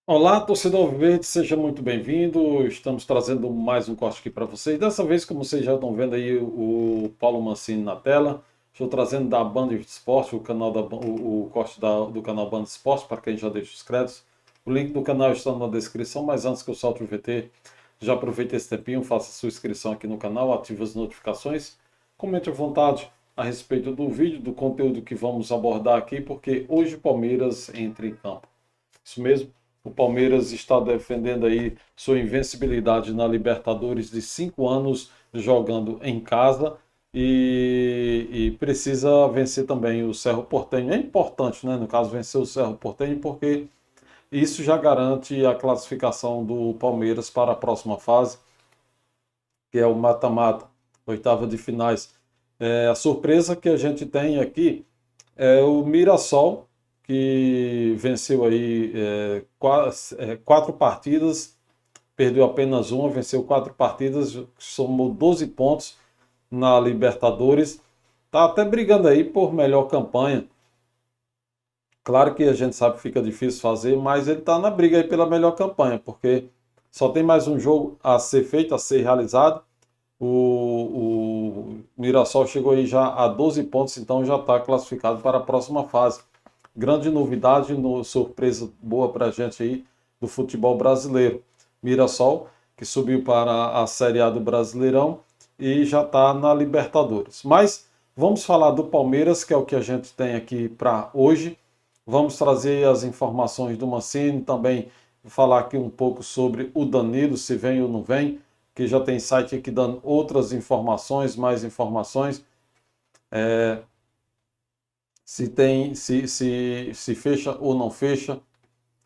Olá, torcedor verde, seja muito bem-vindo. Estamos trazendo mais um corte aqui para vocês. Dessa vez, como vocês já estão vendo aí, o Paulo Mancini na tela. Estou trazendo da Band Esporte, o canal o corte do canal Band Esporte, para quem já deixa os créditos. O link do canal está na descrição, mas antes que eu solte o VT, já aproveite esse tempinho, faça sua inscrição aqui no canal, ative as notificações, comente à vontade a respeito do vídeo, do conteúdo que vamos abordar aqui, porque hoje o Palmeiras entra em campo. Isso mesmo. O Palmeiras está defendendo aí sua invencibilidade na Libertadores de 5 anos jogando em casa e precisa vencer também o Cerro Porteño. É importante, né, no caso, vencer o Cerro Porteño, porque isso já garante a classificação do Palmeiras para a próxima fase, que é o mata-mata, oitava de finais. A surpresa que a gente tem aqui é o Mirassol, que venceu aí quatro partidas, perdeu apenas uma, venceu quatro partidas, somou 12 pontos na Libertadores. Tá até brigando aí por melhor campanha. Claro que a gente sabe que fica difícil fazer, mas ele está na briga aí pela melhor campanha, porque só tem mais um jogo a ser feito, a ser realizado. O Mirassol chegou aí já a 12 pontos, então já está classificado para a próxima fase. Grande novidade, surpresa boa para a gente aí do futebol brasileiro. Mirassol, que subiu para a Série A do Brasileirão e já está na Libertadores. Mas vamos falar do Palmeiras, que é o que a gente tem aqui para hoje. Vamos trazer as informações do Mancini, também falar aqui um pouco sobre o Danilo, se vem ou não vem, que já tem site aqui dando outras informações, mais informações. Se fecha ou não fecha,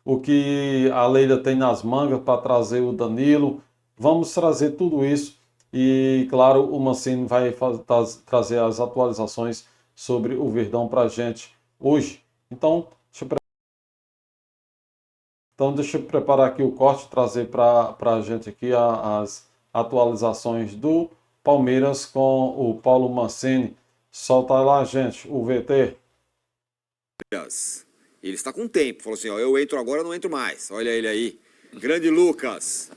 o que a Leila tem nas mangas para trazer o Danilo. Vamos trazer tudo isso e, claro, o Mancini vai trazer as atualizações sobre o Verdão para a gente hoje. Deixa eu preparar aqui o corte, trazer para a gente aqui as atualizações do Palmeiras com o Paulo Mancini. Solta lá, gente, o VT. Ele está com tempo. Falou assim, ó, eu entro agora, não entro mais. Olha ele aí. Grande Lucas.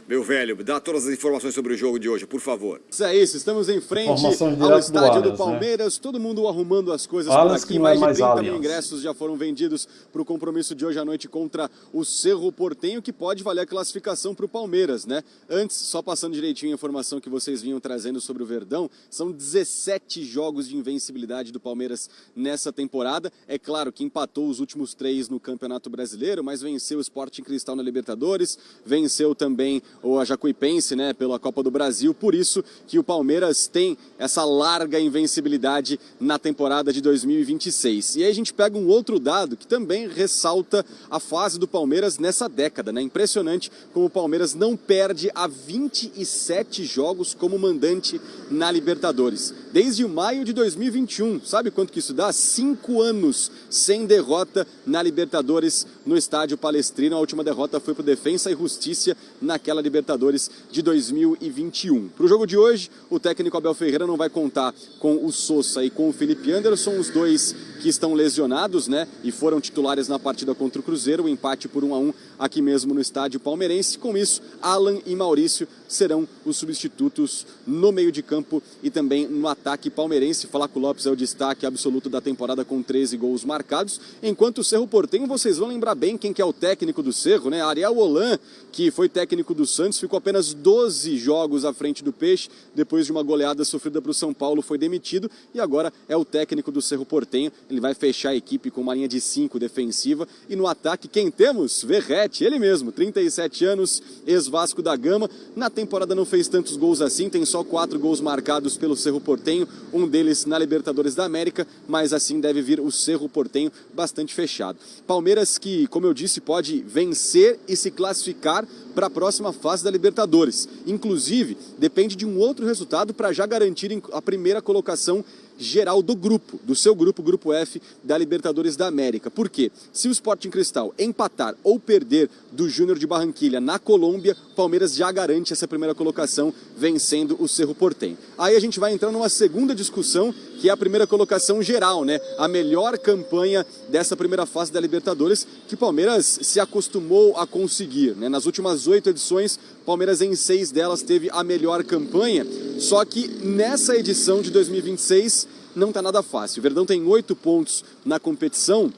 Meu velho, dá todas as informações sobre o jogo de hoje, por favor. É isso, estamos em frente Informações ao direto do estádio do Allianz, né? Palmeiras, todo mundo arrumando as coisas por Allianz que aqui, não é mais de mais 30 mil Allianz. ingressos já foram vendidos para o compromisso de hoje à noite contra o Cerro Porteño, que pode valer a classificação para o Palmeiras, né? Antes, só passando direitinho a informação que vocês vinham trazendo sobre o Verdão, são 17 jogos de invencibilidade do Palmeiras nessa temporada. É claro que empatou os últimos 3 no Campeonato Brasileiro, mas venceu o Sporting Cristal na Libertadores, venceu também o Jacuipense, né, pela Copa do Brasil, por isso que o Palmeiras tem essa larga invencibilidade na temporada de 2026. E aí a gente pega um outro dado que também ressalta a fase do Palmeiras nessa década, né? Impressionante como o Palmeiras não perde há 27 jogos como mandante na Libertadores. Desde maio de 2021, sabe quanto que isso dá? 5 anos sem derrota na Libertadores no Estádio Palestrino. A última derrota foi para o Defensa e Justiça naquela Libertadores de 2021. Para o jogo de hoje, o técnico Abel Ferreira não vai contar com o Sosa e com o Felipe Anderson, os dois que estão lesionados, né, e foram titulares na partida contra o Cruzeiro, o empate por 1-1 aqui mesmo no estádio palmeirense. Com isso, Alan e Maurício serão os substitutos no meio de campo e também no ataque palmeirense. Flaco Lopes é o destaque absoluto da temporada com 13 gols marcados, enquanto o Cerro Porteño, vocês vão lembrar bem quem que é o técnico do Cerro, né? Ariel Holan, que foi técnico do Santos, ficou apenas 12 jogos à frente do Peixe, depois de uma goleada sofrida para o São Paulo, foi demitido e agora é o técnico do Cerro Porteño. Ele vai fechar a equipe com uma linha de 5 defensiva e no ataque quem temos? Verratti, ele mesmo, 37 anos, ex-Vasco da Gama. Na temporada não fez tantos gols assim, tem só 4 gols marcados pelo Cerro Porteño, um deles na Libertadores da América, mas assim deve vir o Cerro Porteño bastante fechado. Palmeiras que, como eu disse, pode vencer e se classificar para a próxima fase da Libertadores. Inclusive, depende de um outro resultado para já garantir a primeira colocação geral do grupo, do seu grupo, Grupo F da Libertadores da América. Por quê? Se o Sporting Cristal empatar ou perder do Júnior de Barranquilla na Colômbia, o Palmeiras já garante essa primeira colocação vencendo o Cerro Porteño. Aí a gente vai entrar numa segunda discussão, que é a primeira colocação geral, né? A melhor campanha dessa primeira fase da Libertadores, que o Palmeiras se acostumou a conseguir, né? Nas últimas 8 edições, o Palmeiras em 6 delas teve a melhor campanha, só que nessa edição de 2026 não está nada fácil. O Verdão tem 8 pontos na competição,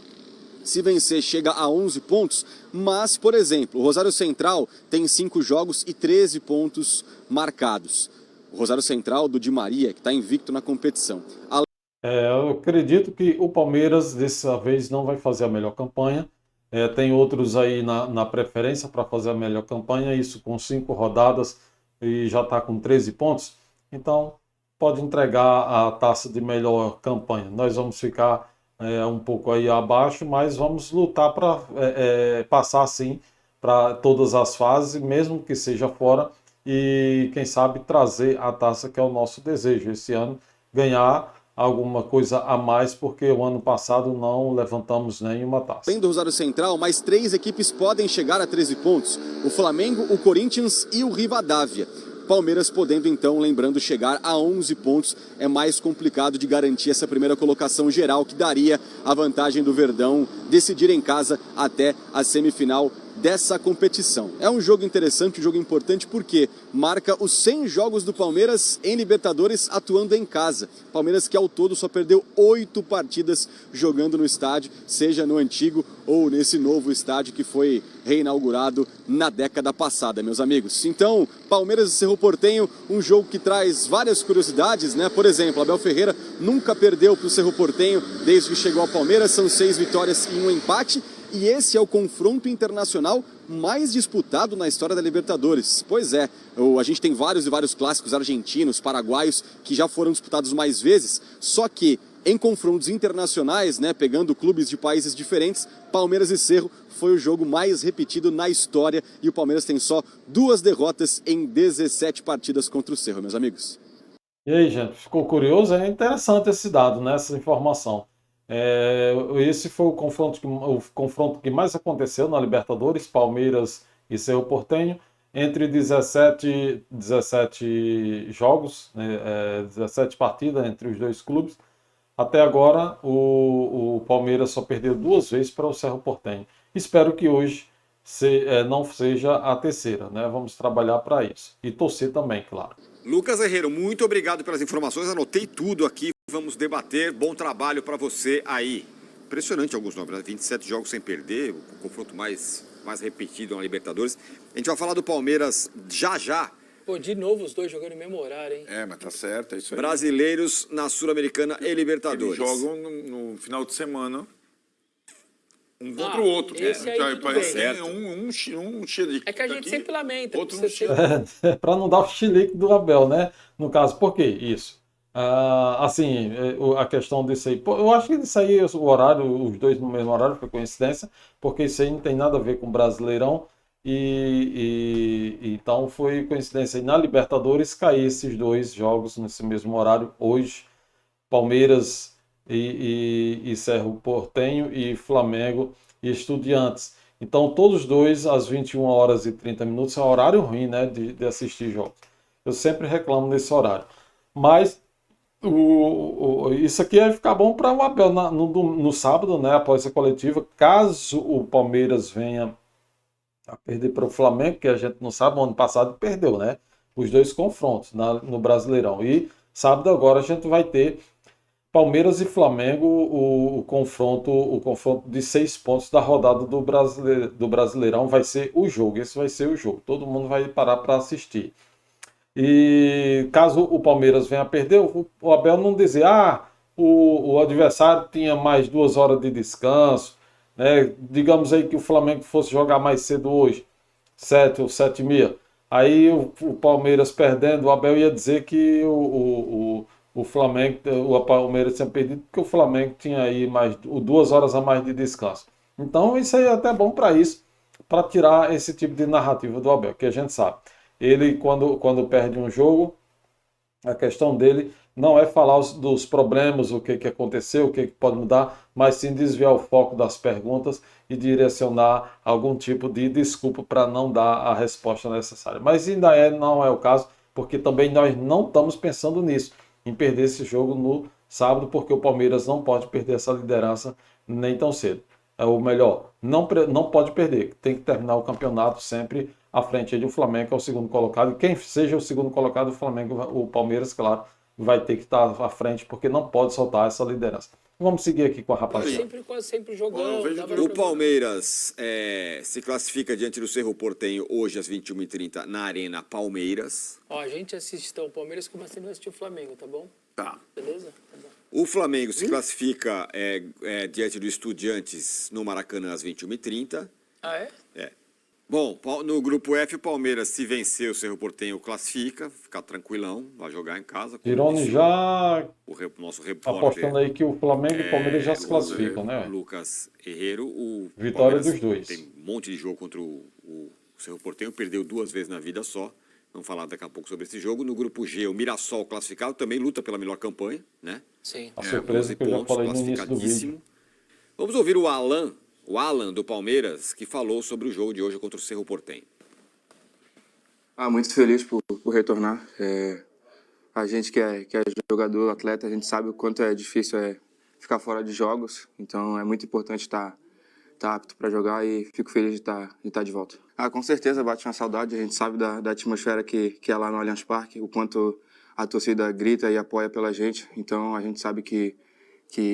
se vencer chega a 11 pontos, mas, por exemplo, o Rosário Central tem 5 jogos e 13 pontos marcados. O Rosário Central do Di Maria, que está invicto na competição. Eu acredito que o Palmeiras dessa vez não vai fazer a melhor campanha. Tem outros aí na preferência para fazer a melhor campanha, isso com 5 rodadas e já está com 13 pontos. Então, pode entregar a taça de melhor campanha. Nós vamos ficar um pouco aí abaixo, mas vamos lutar para passar sim para todas as fases, mesmo que seja fora, e quem sabe trazer a taça, que é o nosso desejo esse ano, ganhar alguma coisa a mais, porque o ano passado não levantamos nenhuma taça. Além do Rosário Central, mais 3 equipes podem chegar a 13 pontos: o Flamengo, o Corinthians e o Rivadavia. Palmeiras podendo então, lembrando, chegar a 11 pontos. É mais complicado de garantir essa primeira colocação geral, que daria a vantagem do Verdão decidir em casa até a semifinal dessa competição. É um jogo interessante, um jogo importante, porque marca os 100 jogos do Palmeiras em Libertadores atuando em casa. Palmeiras que ao todo só perdeu 8 partidas jogando no estádio, seja no antigo ou nesse novo estádio que foi reinaugurado na década passada, meus amigos. Então, Palmeiras e Cerro Porteño, um jogo que traz várias curiosidades, né? Por exemplo, Abel Ferreira nunca perdeu para o Cerro Porteño desde que chegou ao Palmeiras, são 6 vitórias e 1 empate. E esse é o confronto internacional mais disputado na história da Libertadores. Pois é, a gente tem vários e vários clássicos argentinos, paraguaios, que já foram disputados mais vezes, só que em confrontos internacionais, né, pegando clubes de países diferentes, Palmeiras e Cerro foi o jogo mais repetido na história, e o Palmeiras tem só 2 derrotas em 17 partidas contra o Cerro, meus amigos. E aí, gente, ficou curioso? É interessante esse dado, né, essa informação. Esse foi o confronto que mais aconteceu na Libertadores, Palmeiras e Cerro Porteño, entre 17 jogos, né, 17 partidas entre os dois clubes. Até agora, o Palmeiras só perdeu 2 vezes para o Cerro Porteño. Espero que hoje não seja a terceira, né? Vamos trabalhar para isso. E torcer também, claro. Lucas Herrero, muito obrigado pelas informações. Anotei tudo aqui. Vamos debater. Bom trabalho para você aí. Impressionante alguns nomes, né? 27 jogos sem perder, o confronto mais repetido na Libertadores. A gente vai falar do Palmeiras já. Pô, de novo os dois jogando em mesmo horário, hein? Mas tá certo, é isso aí. Brasileiros na Sul-Americana e Libertadores. Eles jogam no final de semana um contra o outro. Esse aí tudo parece bem. um xerique. É que a gente aqui, sempre lamenta. outro você não sempre- Para não dar o chilique do Abel, né? No caso, por que isso? A questão disso aí. Pô, eu acho que isso aí, o horário, os dois no mesmo horário, foi coincidência, porque isso aí não tem nada a ver com o Brasileirão. Então foi coincidência aí na Libertadores cair esses 2 jogos nesse mesmo horário hoje, Palmeiras e Cerro Porteño, e Flamengo e Estudiantes. Então todos os dois às 21h30 é um horário ruim, né, de assistir jogos. Eu sempre reclamo desse horário, mas isso aqui vai ficar bom para o Abel no sábado, né, após a coletiva, caso o Palmeiras venha a perder para o Flamengo, que a gente não sabe, o ano passado perdeu, né? Os 2 confrontos no Brasileirão. E sábado agora a gente vai ter Palmeiras e Flamengo, o confronto de 6 pontos da rodada do Brasileirão vai ser o jogo. Esse vai ser o jogo. Todo mundo vai parar para assistir. E caso o Palmeiras venha a perder, o Abel não dizer, o adversário tinha mais 2 horas de descanso, né? Digamos aí que o Flamengo fosse jogar mais cedo hoje, 7 ou 7h30. Aí o Palmeiras perdendo, o Abel ia dizer que o Palmeiras tinha perdido porque o Flamengo tinha aí mais 2 horas a mais de descanso. Então isso aí é até bom para isso, para tirar esse tipo de narrativa do Abel, que a gente sabe. Ele, quando perde um jogo, a questão dele não é falar dos problemas, o que aconteceu, o que pode mudar, mas sim desviar o foco das perguntas e direcionar algum tipo de desculpa para não dar a resposta necessária. Mas ainda não é o caso, porque também nós não estamos pensando nisso, em perder esse jogo no sábado, porque o Palmeiras não pode perder essa liderança nem tão cedo. É o melhor, não pode perder, tem que terminar o campeonato sempre à frente do Flamengo, que é o segundo colocado. E quem seja o segundo colocado, o Flamengo, o Palmeiras, claro, vai ter que estar à frente, porque não pode soltar essa liderança. Vamos seguir aqui com a rapaziada. Quase sempre jogando. O Palmeiras se classifica diante do Cerro Porteño hoje às 21h30 na Arena Palmeiras. Ó, a gente assiste então o Palmeiras como assim assistir o Flamengo, tá bom? Tá. Beleza? Tá bom. O Flamengo se classifica diante do Estudiantes no Maracanã às 21h30. Ah, é? É. Bom, no grupo F, o Palmeiras, se vencer o Cerro Porteño, classifica, fica tranquilão, vai jogar em casa. Tirone já O nosso repórter. apostando aí que o Flamengo e o Palmeiras já se classificam, né? Lucas Herrero. O Vitória Palmeiras dos dois. tem um monte de jogo contra o Cerro Porteño, perdeu 2 vezes na vida só. Vamos falar daqui a pouco sobre esse jogo. No grupo G, o Mirassol classificado também luta pela melhor campanha, né? Sim. A surpresa que eu já falei no início do vídeo. Vamos ouvir o Alan do Palmeiras, que falou sobre o jogo de hoje contra o Cerro Porteño. Muito feliz por retornar. A gente que é jogador, atleta, a gente sabe o quanto é difícil ficar fora de jogos. Então é muito importante estar apto para jogar e fico feliz de estar de volta. Com certeza bate uma saudade. A gente sabe da atmosfera que é lá no Allianz Parque, o quanto a torcida grita e apoia pela gente. Então a gente sabe que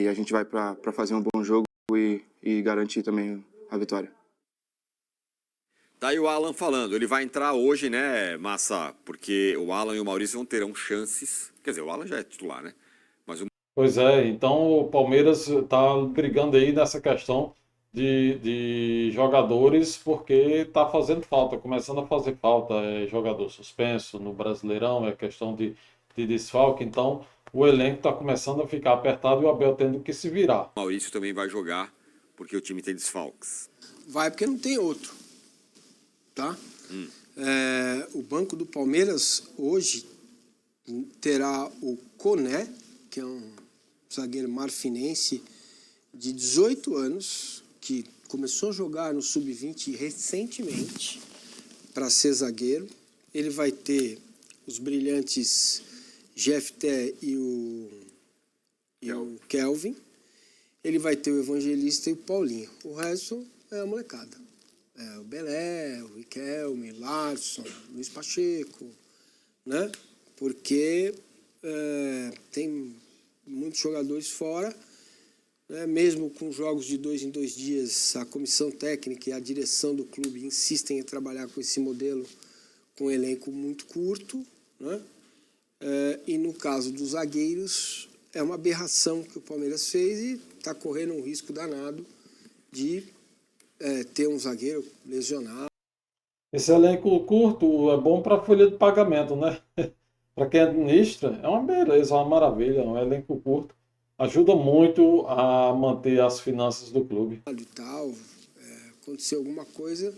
a gente vai para fazer um bom jogo e garantir também a vitória. Tá aí o Alan falando, ele vai entrar hoje, né, Massa? Porque o Alan e o Maurício terão chances. Quer dizer, o Alan já é titular, né? Mas Pois é, então o Palmeiras está brigando aí nessa questão de jogadores, porque está fazendo falta, começando a fazer falta. Jogador suspenso no Brasileirão, é questão de desfalque. Então o elenco está começando a ficar apertado e o Abel tendo que se virar. o Maurício também vai jogar, porque o time tem desfalques. Vai porque não tem outro, tá? O banco do Palmeiras hoje terá o Koné, que é um zagueiro marfinense de 18 anos, que começou a jogar no Sub-20 recentemente para ser zagueiro. Ele vai ter os brilhantes Jefté e o Kelvin. Ele vai ter o Evangelista e o Paulinho. O resto é a molecada. O Belé, o Riquelme, Larson, Luiz Pacheco, né? Porque tem muitos jogadores fora, né? Mesmo com jogos de 2 em 2 dias, a comissão técnica e a direção do clube insistem em trabalhar com esse modelo com um elenco muito curto, né? E no caso dos zagueiros, é uma aberração que o Palmeiras fez e está correndo um risco danado de ter um zagueiro lesionado. Esse elenco curto é bom para folha de pagamento, né? Para quem administra, é uma beleza, uma maravilha. Um elenco curto ajuda muito a manter as finanças do clube. E tal, aconteceu alguma coisa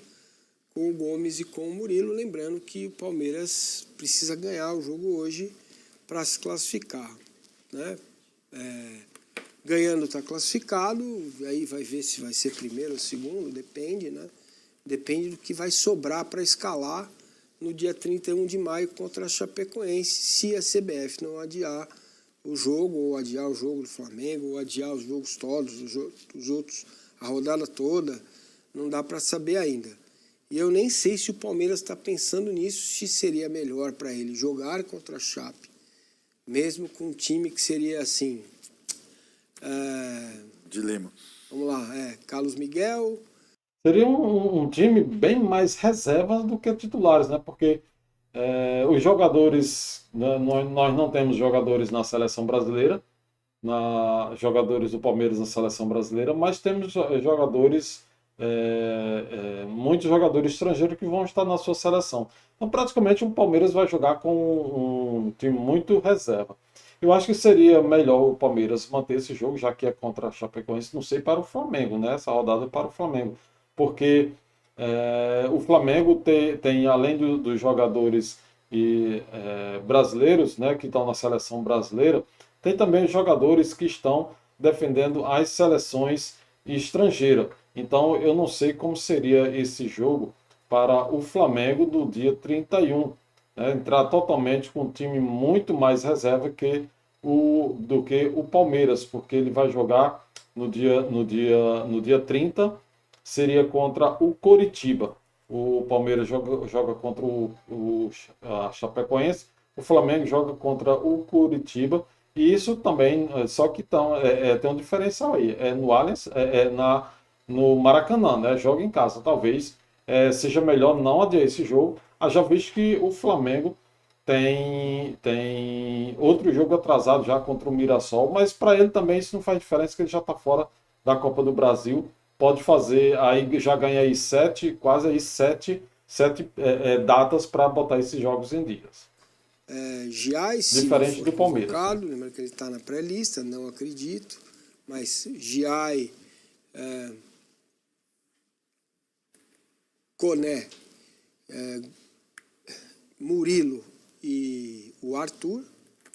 com o Gomes e com o Murilo, lembrando que o Palmeiras precisa ganhar o jogo hoje para se classificar, né? Ganhando está classificado, aí vai ver se vai ser primeiro ou segundo, depende, né? Depende do que vai sobrar para escalar no dia 31 de maio contra a Chapecoense, se a CBF não adiar o jogo, ou adiar o jogo do Flamengo, ou adiar os jogos todos, os outros, a rodada toda, não dá para saber ainda. E eu nem sei se o Palmeiras está pensando nisso, se seria melhor para ele jogar contra a Chape, mesmo com um time que seria assim... Dilema. Vamos lá, Carlos Miguel... Seria um time bem mais reserva do que titulares, né? Porque os jogadores, né, nós não temos jogadores na seleção brasileira, jogadores do Palmeiras na seleção brasileira, mas temos jogadores, muitos jogadores estrangeiros que vão estar na sua seleção. Então, praticamente, o Palmeiras vai jogar com um time muito reserva. Eu acho que seria melhor o Palmeiras manter esse jogo, já que é contra a Chapecoense, não sei, para o Flamengo, né? Essa rodada é para o Flamengo. Porque o Flamengo tem além dos jogadores brasileiros, né, que estão na seleção brasileira, tem também os jogadores que estão defendendo as seleções estrangeiras. Então, eu não sei como seria esse jogo para o Flamengo do dia 31. Né? Entrar totalmente com um time muito mais reserva do que o Palmeiras, porque ele vai jogar no dia 30, seria contra o Coritiba. O Palmeiras joga contra a Chapecoense, o Flamengo joga contra o Coritiba, e isso também, só que tem um diferencial aí, no Allianz, no Maracanã, né? Joga em casa, talvez seja melhor não adiar esse jogo, já visto que o Flamengo tem outro jogo atrasado já contra o Mirassol, mas para ele também isso não faz diferença, que ele já está fora da Copa do Brasil, pode fazer, aí já ganha aí quase aí sete datas para botar esses jogos em dias. Giai, se Diferente for do Palmeiras, convocado, lembra que ele está na pré-lista, não acredito, mas Giai, Koné, Murilo e o Arthur.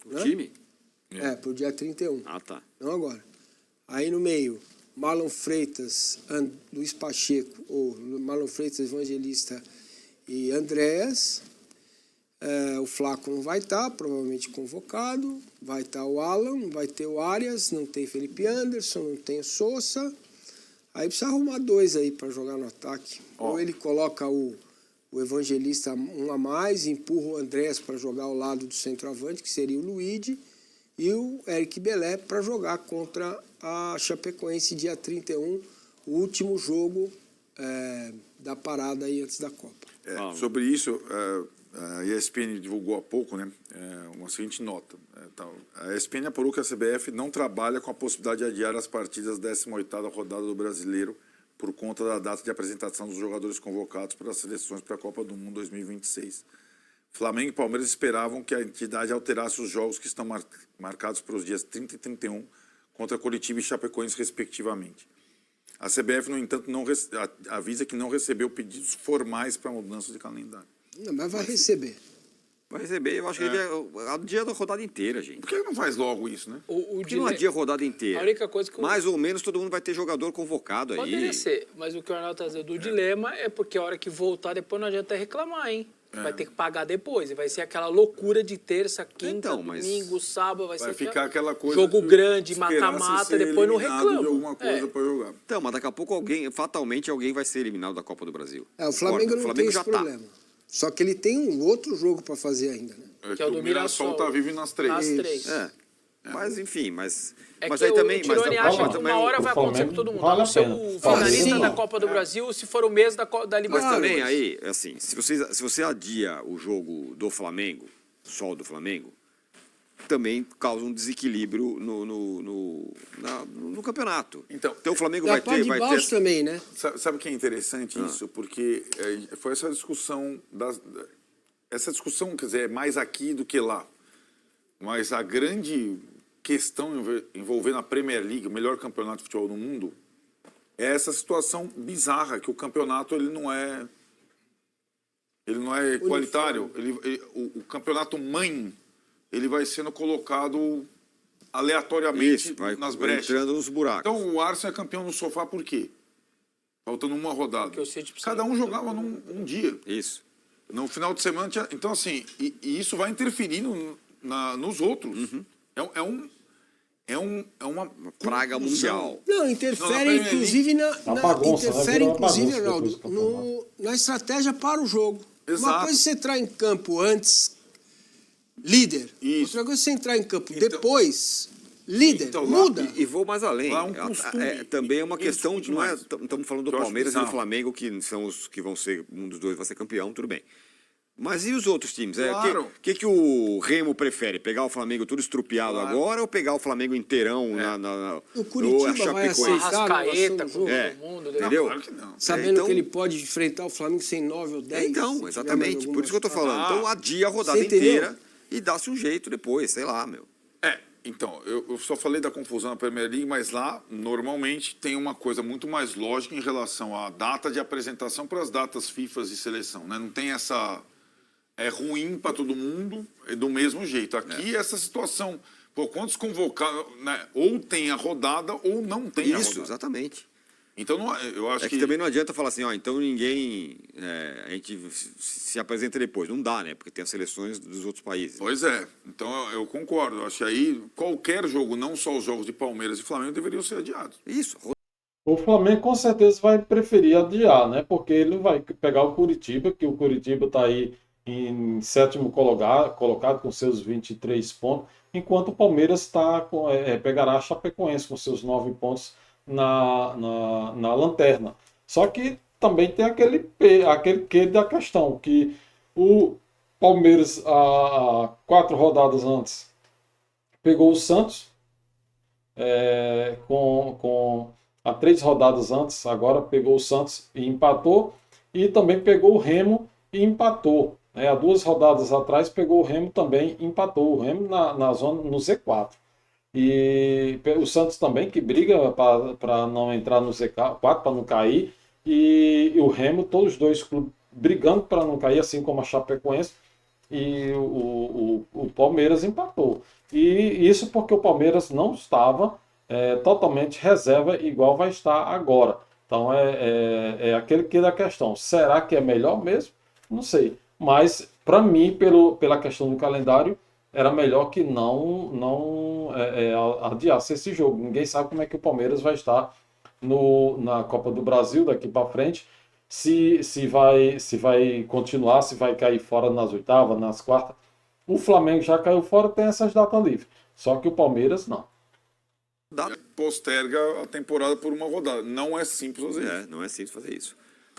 O time? Pro dia 31. Ah, tá. Não agora. Aí no meio, Marlon Freitas, Luiz Pacheco, ou Marlon Freitas, Evangelista e Andréas. O Flaco não vai estar, provavelmente convocado. Vai estar o Alan, vai ter o Arias, não tem Felipe Anderson, não tem o Sousa. Aí precisa arrumar 2 aí para jogar no ataque. Ou ele coloca o Evangelista um a mais, empurra o Andrés para jogar ao lado do centroavante, que seria o Luigi, e o Eric Belé para jogar contra a Chapecoense dia 31, o último jogo da parada aí antes da Copa. Sobre isso, a ESPN divulgou há pouco, né, uma seguinte nota. A ESPN apurou que a CBF não trabalha com a possibilidade de adiar as partidas da 18ª rodada do Brasileiro por conta da data de apresentação dos jogadores convocados para as seleções para a Copa do Mundo 2026. Flamengo e Palmeiras esperavam que a entidade alterasse os jogos que estão marcados para os dias 30 e 31 contra Coritiba e Chapecoense, respectivamente. A CBF, no entanto, avisa que não recebeu pedidos formais para mudança de calendário. Não, mas vai receber. Vai receber, eu acho que ele adia a rodada inteira, gente. Por que não faz logo isso, né? Por que não adia a rodada inteira? A única coisa que mais ou menos todo mundo vai ter jogador convocado aí. Poderia ser, mas o que o Arnaldo está dizendo do dilema é porque a hora que voltar depois não adianta reclamar, hein? Vai ter que pagar depois. Vai ser aquela loucura de terça, quinta, domingo, sábado. Vai ser ficar aquela coisa. Jogo grande, mata-mata, depois não reclama. De alguma coisa para jogar. Então, mas daqui a pouco fatalmente alguém vai ser eliminado da Copa do Brasil. O Flamengo não tem esse problema. Só que ele tem um outro jogo para fazer ainda, né? Que é o do Mirassol. Tá vivo nas 3. Nas 3. Mas enfim, mas que aí também. O Tironi acha que uma hora vai acontecer com todo mundo. Vale ser o finalista da Copa do Brasil, se for o mês da Libertadores. Mas também aí, assim, se você adia o jogo do Flamengo, só o do Flamengo, também causa um desequilíbrio no campeonato. Então o Flamengo vai ter também, né? Sabe o que é interessante isso? Porque foi essa discussão essa discussão, quer dizer, é mais aqui do que lá. Mas a grande questão envolvendo a Premier League, o melhor campeonato de futebol do mundo, é essa situação bizarra que o campeonato ele não é igualitário. O campeonato mãe ele vai sendo colocado aleatoriamente nas brechas. Entrando nos buracos. Então o Arsenal é campeão no sofá por quê? Faltando uma rodada. Cada um jogava um dia. Isso. No final de semana tinha... Então assim, e isso vai interferindo nos outros. Uhum. É uma praga mundial. Não, interfere inclusive Arnaldo, na estratégia para o jogo. Exato. Uma coisa é você entrar em campo antes, líder. Outra coisa é você entrar em campo depois, líder. Muda. E vou mais além. Também é uma questão, não é... Estamos falando do Palmeiras e do Flamengo, que são os que vão ser, um dos dois vai ser campeão, tudo bem. Mas e os outros times? Claro. O que o Remo prefere? Pegar o Flamengo tudo estrupiado agora ou pegar o Flamengo inteirão O Curitiba vai aceitar Arrascaeta com todo mundo, entendeu? Claro que não. Sabendo que ele pode enfrentar o Flamengo sem 9 ou 10. Então, exatamente. Por isso que eu tô falando. Então adia a rodada inteira e dá-se um jeito depois, sei lá, meu. Então, eu só falei da confusão na Premier League, mas lá, normalmente, tem uma coisa muito mais lógica em relação à data de apresentação para as datas FIFA de seleção, né? Não tem é ruim para todo mundo, do mesmo jeito. Aqui, essa situação, pô, quantos convocados, né, ou tem a rodada ou não tem a rodada. Isso, exatamente. Então, eu acho que também não adianta falar assim, ó, então ninguém, a gente se apresenta depois. Não dá, né? Porque tem as seleções dos outros países. Pois é. Então, eu concordo. Eu acho que aí, qualquer jogo, não só os jogos de Palmeiras e Flamengo, deveriam ser adiados. Isso. O Flamengo com certeza vai preferir adiar, né? Porque ele vai pegar o Curitiba, que o Curitiba está aí em sétimo colocado com seus 23 pontos, enquanto o Palmeiras pegará a Chapecoense com seus 9 pontos na lanterna. Só que também tem aquele quê da questão, que o Palmeiras, há 4 rodadas antes, pegou o Santos, há 3 rodadas antes, agora pegou o Santos e empatou, e também pegou o Remo e empatou. Há 2 rodadas atrás pegou o Remo também e empatou. O Remo na zona, no Z4. E o Santos também, que briga para não entrar no Z4, para não cair. E o Remo, todos os dois clubes brigando para não cair, assim como a Chapecoense. E o Palmeiras empatou. E isso porque o Palmeiras não estava totalmente reserva, igual vai estar agora. Então é aquele que da questão. Será que é melhor mesmo? Não sei. Mas, para mim, pela questão do calendário, era melhor que não adiasse esse jogo. Ninguém sabe como é que o Palmeiras vai estar na Copa do Brasil daqui para frente. Se vai continuar, se vai cair fora nas oitavas, nas quartas. O Flamengo já caiu fora, tem essas datas livres. Só que o Palmeiras não. Posterga a temporada por uma rodada. Não é simples fazer isso. Não é simples fazer isso.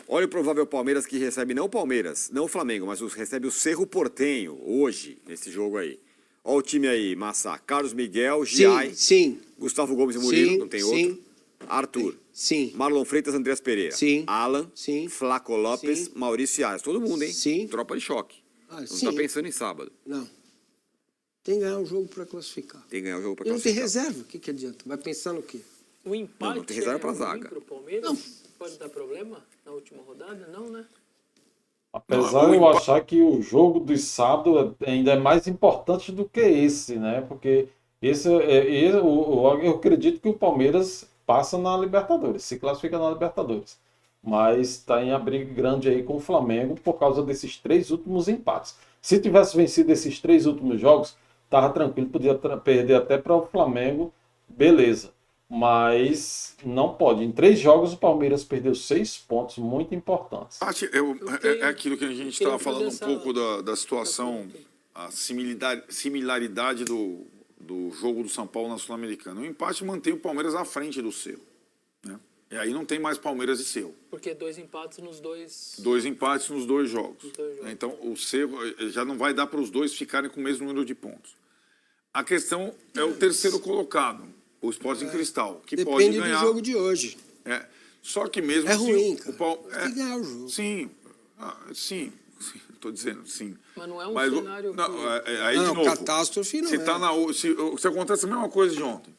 Olha o provável Palmeiras que recebe não o Palmeiras, não o Flamengo, mas recebe o Cerro Porteño hoje, nesse jogo aí. Olha o time aí, Massa, Carlos Miguel, Giai, Gustavo Gomes e Murilo, não tem outro. Arthur, Marlon Freitas, Andreas Pereira, Alan, Flaco Lopes, Maurício Arias, todo mundo, hein? Tropa de choque. Não está pensando em sábado. Não. Tem que ganhar o jogo para classificar. Tem que ganhar o jogo para classificar. classificar. Não tem reserva, o que adianta? Vai pensar no quê? O empate não tem reserva para zaga. Pro Palmeiras? Não. Pode dar problema na última rodada? Não, né? Apesar de eu achar que o jogo do sábado ainda é mais importante do que esse, né? Porque eu acredito que o Palmeiras passa na Libertadores, se classifica na Libertadores. Mas está em abrigo grande aí com o Flamengo por causa desses 3 últimos empates. Se tivesse vencido esses 3 últimos jogos, estava tranquilo, podia perder até para o Flamengo, beleza. Mas não pode. Em 3 jogos o Palmeiras perdeu 6 pontos muito importantes. É aquilo que a gente estava falando um pouco da situação, a similaridade do jogo do São Paulo na Sul-Americana. O empate mantém o Palmeiras à frente do Cerro, né? E aí não tem mais Palmeiras e Cerro. Porque 2 empates nos 2... 2 empates nos 2 jogos. Então o Cerro já não vai dar para os dois ficarem com o mesmo número de pontos. A questão é o terceiro colocado. O Sporting Cristal, que depende pode ganhar. Do jogo de hoje. Só que mesmo assim... ruim, cara. Tem que ganhar o jogo. Sim. Estou dizendo, sim. Mas não é um cenário... Aí, de novo, catástrofe não se acontece a mesma coisa de ontem.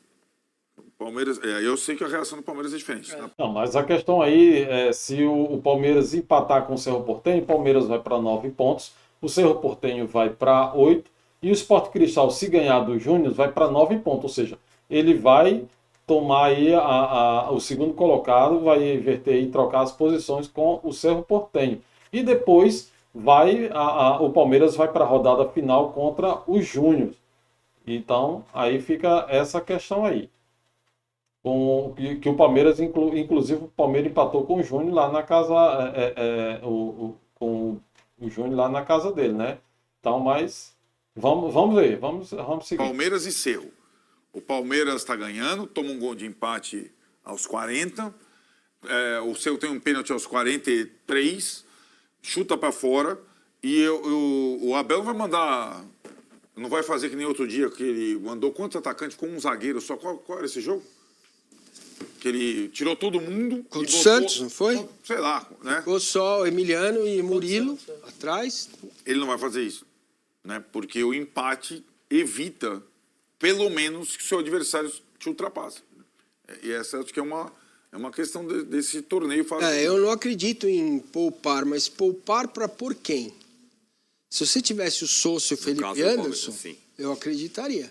O Palmeiras... eu sei que a reação do Palmeiras é diferente. Não, mas a questão aí é se o Palmeiras empatar com o Cerro Porteño, o Palmeiras vai para 9 pontos, o Cerro Porteño vai para 8, e o Sport Cristal, se ganhar do Júnior, vai para 9 pontos, ou seja, ele vai tomar aí o segundo colocado, vai inverter e trocar as posições com o Cerro Porteño. E depois o Palmeiras vai para a rodada final contra o Júnior. Então, aí fica essa questão aí. Que o Palmeiras, inclusive o Palmeiras empatou com o Júnior lá na casa, com o Júnior lá na casa dele, né? Então, mas vamos ver, vamos seguir. Palmeiras e Cerro. O Palmeiras está ganhando, toma um gol de empate aos 40. O Cerro tem um pênalti aos 43, chuta para fora. E o Abel vai mandar... Não vai fazer que nem outro dia, que ele mandou quantos atacantes com um zagueiro só. Qual era esse jogo? Que ele tirou todo mundo. Contra o Santos, não foi? Sei lá, né? Ficou só Emiliano e Murilo atrás. Ele não vai fazer isso, né? Porque o empate evita, pelo menos, que o seu adversário te ultrapasse. E essa acho que é uma questão desse torneio. Eu não acredito em poupar, mas poupar para por quem? Se você tivesse o Souza e o Felipe caso do Palmeiras, Anderson, sim. eu acreditaria.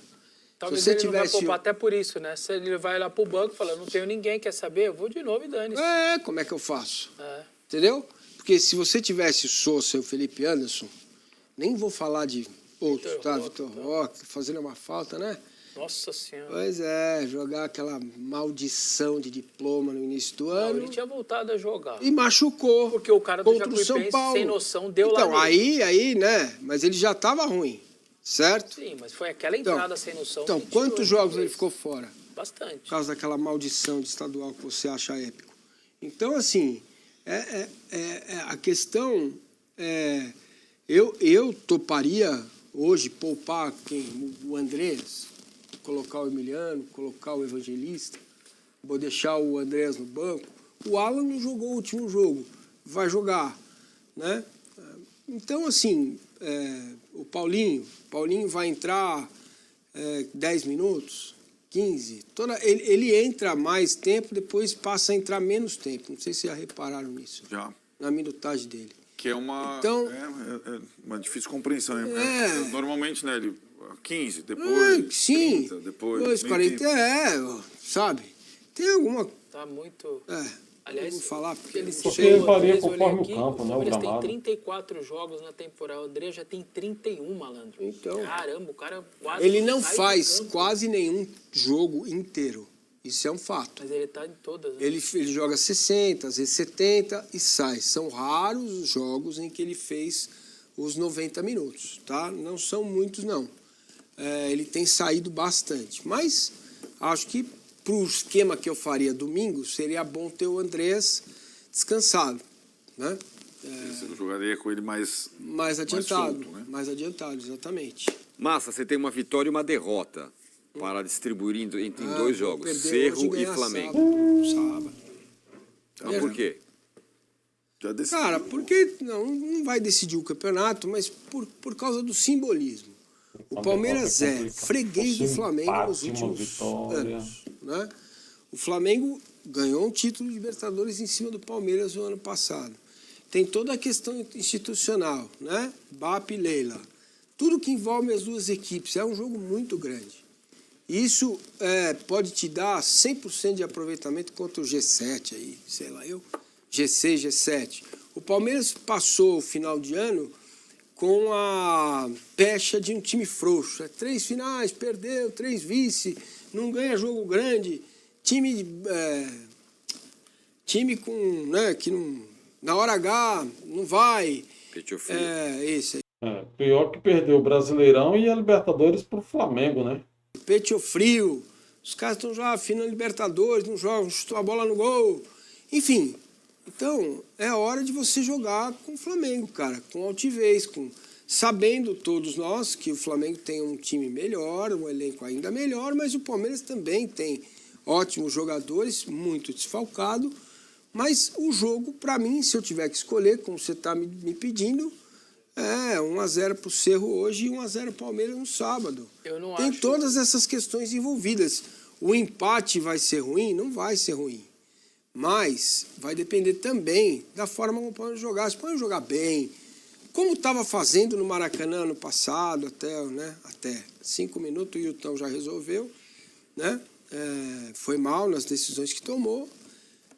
Talvez Se você ele não vai tivesse poupar até por isso, né? Se ele vai lá pro banco e fala, não tenho ninguém, quer saber? Eu vou de novo e dane-se. como é que eu faço? É. Entendeu? Porque se você tivesse o Souza e o Felipe Anderson, nem vou falar de outros, Vitor tá? Roque, Vitor tá. Roque, fazendo uma falta, né? Nossa Senhora. Pois é, jogar aquela maldição de diploma no início do Não, ano. ele tinha voltado a jogar. E machucou. Porque o cara do contra o São Jacuipense, Paulo. sem noção, deu lá Então, nele. aí, né? Mas ele já estava ruim, certo? Sim, mas foi aquela entrada sem noção. Então, que tirou quantos ele jogos depois. ele ficou fora? Bastante. Por causa daquela maldição de estadual que você acha épico. Então, assim, a questão é... Eu toparia hoje poupar o Andrés, colocar o Emiliano, colocar o Evangelista, vou deixar o Andrés no banco. O Alan não jogou o último jogo, vai jogar, né? Então, assim, o Paulinho vai entrar 10 minutos, 15. Ele entra mais tempo, depois passa a entrar menos tempo. Não sei se já repararam nisso. Já. Na minutagem dele. Que é uma, Então, uma difícil compreensão. Né? Normalmente, né, ele 15, depois sim, 30, depois... 2,40, sabe? Tem alguma... Tá muito... Aliás, eu vou falar porque ele Porque ele varia eu olhei conforme o aqui, campo, né, o Palmeiras tem gramado. 34 jogos na temporada. O André já tem 31, malandro. Então. Caramba, o cara quase Ele não sai do faz campo. quase nenhum jogo inteiro. Isso é um fato. Mas ele tá em todas, né? Ele joga 60, às vezes 70 e sai. São raros os jogos em que ele fez os 90 minutos, tá? Não são muitos, não. Ele tem saído bastante. Mas acho que para o esquema que eu faria domingo, seria bom ter o Andrés descansado, né? Você jogaria com ele mais adiantado. solto, né? Mais adiantado, exatamente. Massa, você tem uma vitória e uma derrota para distribuir em dois jogos, Perder hoje Cerro e ganhar Flamengo. Sábado. Por quê? Já decidiu. Cara, porque não vai decidir o campeonato, mas por causa do simbolismo. O Palmeiras é freguês do Flamengo nos últimos anos, né? O Flamengo ganhou um título de Libertadores em cima do Palmeiras no ano passado. Tem toda a questão institucional, né? BAP e Leila. Tudo que envolve as duas equipes. É um jogo muito grande. Isso pode te dar 100% de aproveitamento contra o G7 aí, sei lá eu, G6, G7. O Palmeiras passou o final de ano com a pecha de um time frouxo. 3 finais, perdeu, 3 vice, não ganha jogo grande. Time com, né, que não, na hora H não vai. Peito frio. Esse aí. Pior que perdeu o Brasileirão e a Libertadores pro Flamengo, né? Peito frio. Os caras estão já afinando a Libertadores, não jogam, chutou a bola no gol. Enfim, então é hora de você jogar com o Flamengo, cara, com altivez, sabendo todos nós que o Flamengo tem um time melhor, um elenco ainda melhor, mas o Palmeiras também tem ótimos jogadores, muito desfalcado. Mas o jogo, para mim, se eu tiver que escolher, como você está me pedindo, 1-0 para o Cerro hoje e 1-0 para o Palmeiras no sábado. Eu não Tem acho... todas essas questões envolvidas. O empate vai ser ruim? Não vai ser ruim. Mas vai depender também da forma como o Palmeiras jogar. Se o Palmeiras jogar bem, como estava fazendo no Maracanã no passado, até 5 minutos o Hilton já resolveu, né? Foi mal nas decisões que tomou.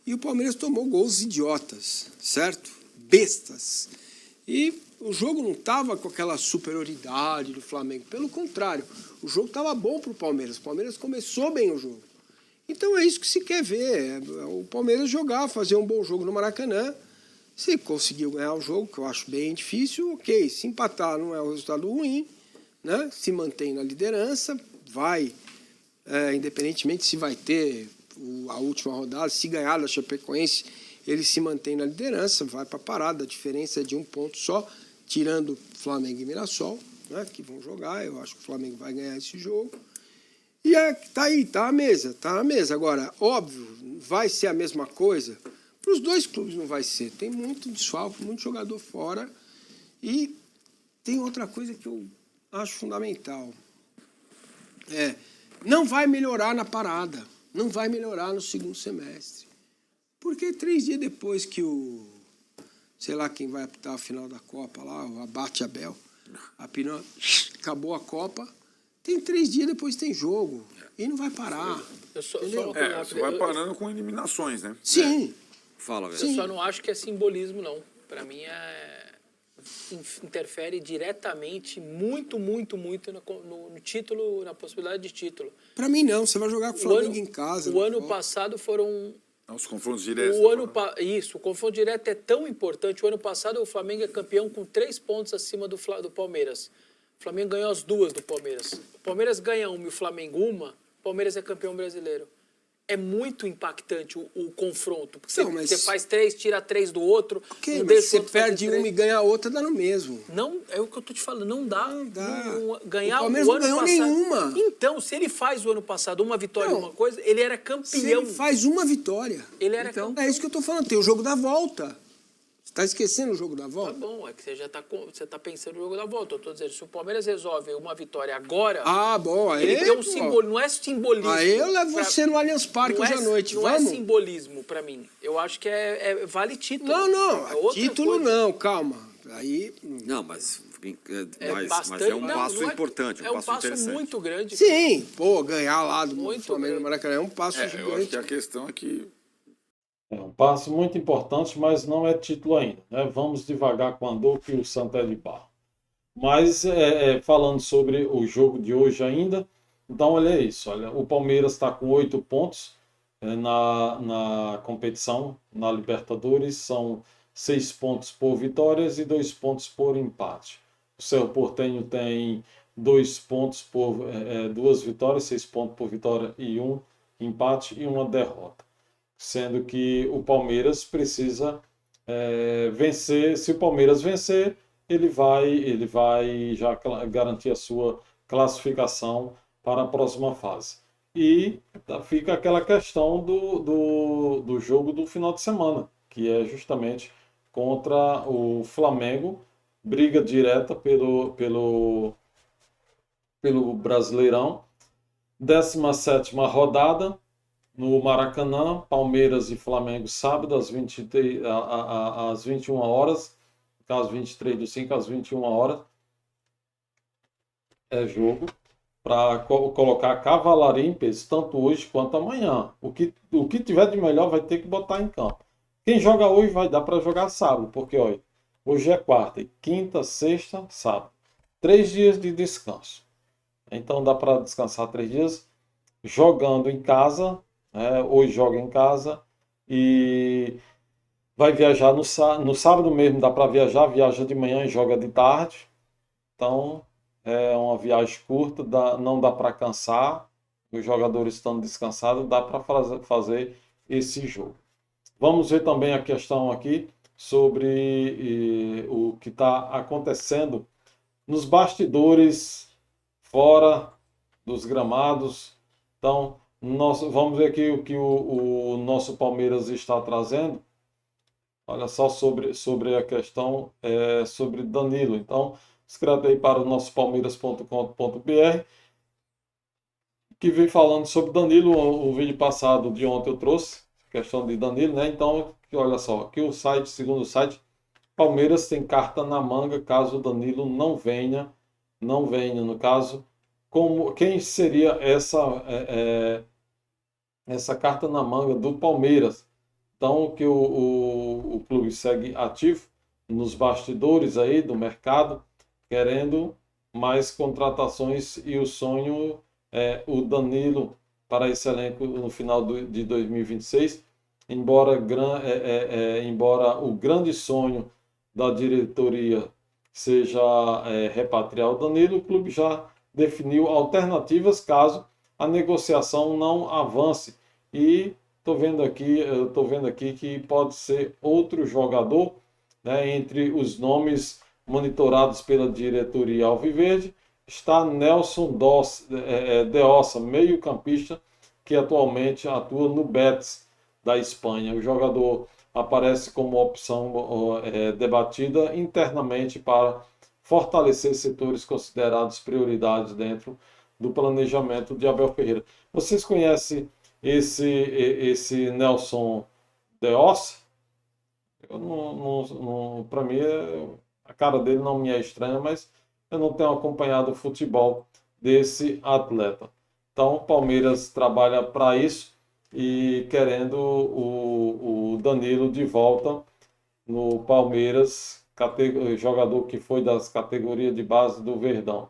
E o Palmeiras tomou gols idiotas, certo? Bestas. E o jogo não estava com aquela superioridade do Flamengo. Pelo contrário, o jogo estava bom para o Palmeiras. O Palmeiras começou bem o jogo. Então é isso que se quer ver. O Palmeiras jogar, fazer um bom jogo no Maracanã. Se conseguiu ganhar o jogo, que eu acho bem difícil, ok. Se empatar não é um resultado ruim, né? Se mantém na liderança, vai, independentemente se vai ter a última rodada, se ganhar da Chapecoense, ele se mantém na liderança, vai para a parada. A diferença é de 1 ponto só, tirando Flamengo e Mirassol, né, que vão jogar. Eu acho que o Flamengo vai ganhar esse jogo. E tá aí, tá na mesa. Agora, óbvio, vai ser a mesma coisa. Para os dois clubes não vai ser. Tem muito desfalque, muito jogador fora. E tem outra coisa que eu acho fundamental. Não vai melhorar na parada. Não vai melhorar no segundo semestre. Porque 3 dias depois que sei lá quem vai apitar a final da Copa lá, o Abate Abel, A pinote, acabou a Copa, tem 3 dias depois tem jogo. E não vai parar. Só Entendeu? uma coisa Você rápida. vai parando com eliminações, né? Sim. Fala, velho. Eu só não acho que é simbolismo, não. Para mim interfere diretamente, muito no título, na possibilidade de título. Pra mim não, você vai jogar com o Flamengo em casa. O ano passado foram... Os confrontos diretos. Isso, o confronto direto é tão importante. O ano passado o Flamengo é campeão com 3 pontos acima do Palmeiras. O Flamengo ganhou as 2 do Palmeiras. O Palmeiras ganha uma e o Flamengo uma, o Palmeiras é campeão brasileiro. É muito impactante o confronto. Porque Não, você faz 3, tira 3 do outro. Ok, não mas deixa o você outro fazer perde 3. uma e ganha a outra, dá no mesmo. Não, é o que eu tô te falando, não dá. Não dá. Ganhar O Palmeiras o não ano ganhou passado. nenhuma. Então, se ele faz o ano passado uma vitória e Não. uma coisa, ele era Se campeão. ele faz uma vitória. Ele era Então, campeão. é isso que eu tô falando, tem o jogo da volta. Você tá esquecendo o jogo da Tá volta? bom, é que você já tá pensando no jogo da volta. Eu tô dizendo, se o Palmeiras resolve uma vitória agora, Ah, bom, aí... ele tem um pô. símbolo, não é simbolismo. Aí eu levo você no Allianz Parque hoje à noite, não vamos? é simbolismo pra mim. Eu acho que vale título. Não, É outra título coisa. não, calma. Aí... Não, mas Bastante, é um não, passo não é- importante, É um passo interessante. muito grande. Sim, pô, ganhar lá do Muito Flamengo no grande. Maracanã é um passo Eu acho gigante. que a questão é que É um passo muito importante, mas não é título ainda, né? Vamos devagar com a dor que o santo é de barro. Mas falando sobre o jogo de hoje ainda, então olha isso, olha, o Palmeiras está com 8 pontos na competição, na Libertadores, são 6 pontos por vitórias e 2 pontos por empate. O Cerro Porteño tem 2 pontos por 2 vitórias, 6 pontos por vitória e 1 empate e 1 derrota. Sendo que o Palmeiras precisa vencer. Se o Palmeiras vencer, ele vai já garantir a sua classificação para a próxima fase. E fica aquela questão do jogo do final de semana, que é justamente contra o Flamengo, briga direta pelo Brasileirão, 17ª rodada, no Maracanã, Palmeiras e Flamengo, sábado, às 21 horas, caso 23/5, às 21 horas, é jogo para colocar a cavalaria em peso, tanto hoje quanto amanhã. O que tiver de melhor vai ter que botar em campo. Quem joga hoje vai dar para jogar sábado, porque olha, hoje é quarta, e quinta, sexta, sábado. 3 dias de descanso. Então dá para descansar 3 dias jogando em casa. Hoje joga em casa e vai viajar no sábado mesmo, dá para viaja de manhã e joga de tarde. Então é uma viagem curta, não dá para cansar, os jogadores estão descansados, dá para fazer esse jogo. Vamos ver também a questão aqui sobre o que está acontecendo nos bastidores, fora dos gramados. Então, vamos ver aqui o que o nosso Palmeiras está trazendo. Olha só sobre a questão sobre Danilo. Então, escreve aí para o nosso palmeiras.com.br, que vem falando sobre Danilo. O vídeo passado de ontem eu trouxe questão de Danilo, né? Então, olha só, aqui o site, segundo o site, Palmeiras tem carta na manga caso o Danilo não venha, no caso, quem seria essa carta na manga do Palmeiras? Então, que o clube segue ativo nos bastidores aí do mercado, querendo mais contratações, e o sonho é o Danilo para esse elenco no final de 2026, embora o grande sonho da diretoria seja repatriar o Danilo, o clube já definiu alternativas caso a negociação não avance, e estou vendo aqui que pode ser outro jogador, né? Entre os nomes monitorados pela diretoria alviverde está Nelson de Ossa, meio-campista, que atualmente atua no Betis da Espanha. O jogador aparece como opção debatida internamente para fortalecer setores considerados prioridades dentro do planejamento de Abel Ferreira. Vocês conhecem esse Nelson de Ossa? Para mim, a cara dele não me é estranha, mas eu não tenho acompanhado o futebol desse atleta. Então, o Palmeiras trabalha para isso e querendo o Danilo de volta no Palmeiras, jogador que foi das categorias de base do Verdão.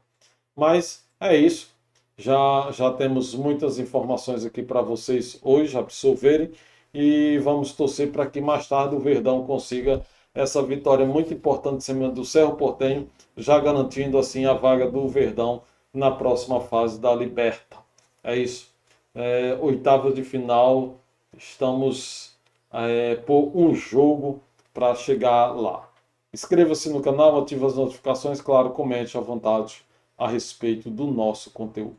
Mas é isso. Já temos muitas informações aqui para vocês hoje absorverem e vamos torcer para que mais tarde o Verdão consiga essa vitória muito importante em cima do Cerro Porteño, já garantindo assim a vaga do Verdão na próxima fase da Liberta. É isso. Oitavas de final, estamos por um jogo para chegar lá. Inscreva-se no canal, ative as notificações, claro, comente à vontade a respeito do nosso conteúdo.